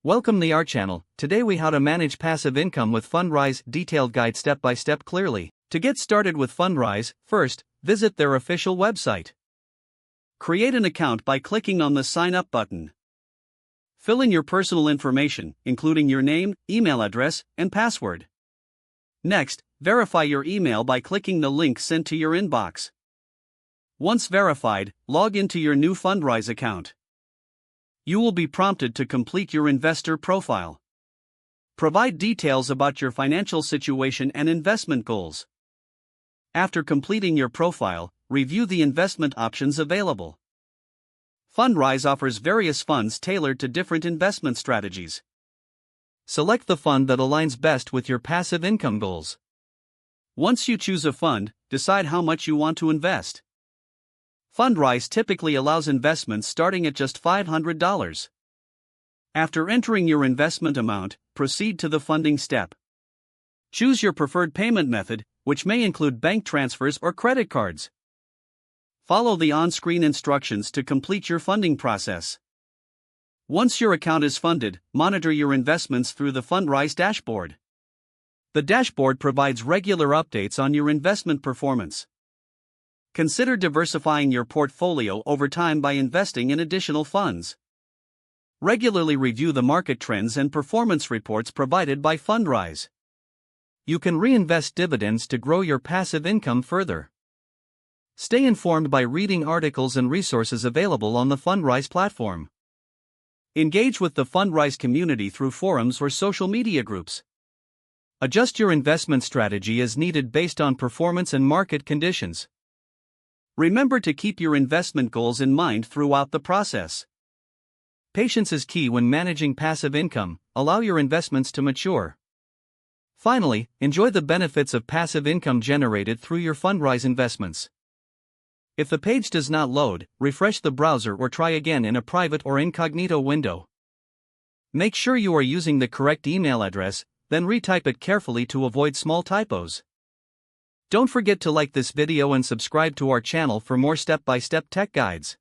Welcome to our channel. Today we how to manage passive income with Fundrise, detailed guide step by step clearly. To get started with Fundrise, first, visit their official website. Create an account by clicking on the sign up button. Fill in your personal information, including your name, email address, and password. Next, verify your email by clicking the link sent to your inbox. Once verified, log into your new Fundrise account. You will be prompted to complete your investor profile. Provide details about your financial situation and investment goals. After completing your profile, review the investment options available. Fundrise offers various funds tailored to different investment strategies. Select the fund that aligns best with your passive income goals. Once you choose a fund, decide how much you want to invest. Fundrise typically allows investments starting at just $500. After entering your investment amount, proceed to the funding step. Choose your preferred payment method, which may include bank transfers or credit cards. Follow the on-screen instructions to complete your funding process. Once your account is funded, monitor your investments through the Fundrise dashboard. The dashboard provides regular updates on your investment performance. Consider diversifying your portfolio over time by investing in additional funds. Regularly review the market trends and performance reports provided by Fundrise. You can reinvest dividends to grow your passive income further. Stay informed by reading articles and resources available on the Fundrise platform. Engage with the Fundrise community through forums or social media groups. Adjust your investment strategy as needed based on performance and market conditions. Remember to keep your investment goals in mind throughout the process. Patience is key when managing passive income. Allow your investments to mature. Finally, enjoy the benefits of passive income generated through your Fundrise investments. If the page does not load, refresh the browser or try again in a private or incognito window. Make sure you are using the correct email address, then retype it carefully to avoid small typos. Don't forget to like this video and subscribe to our channel for more step-by-step tech guides.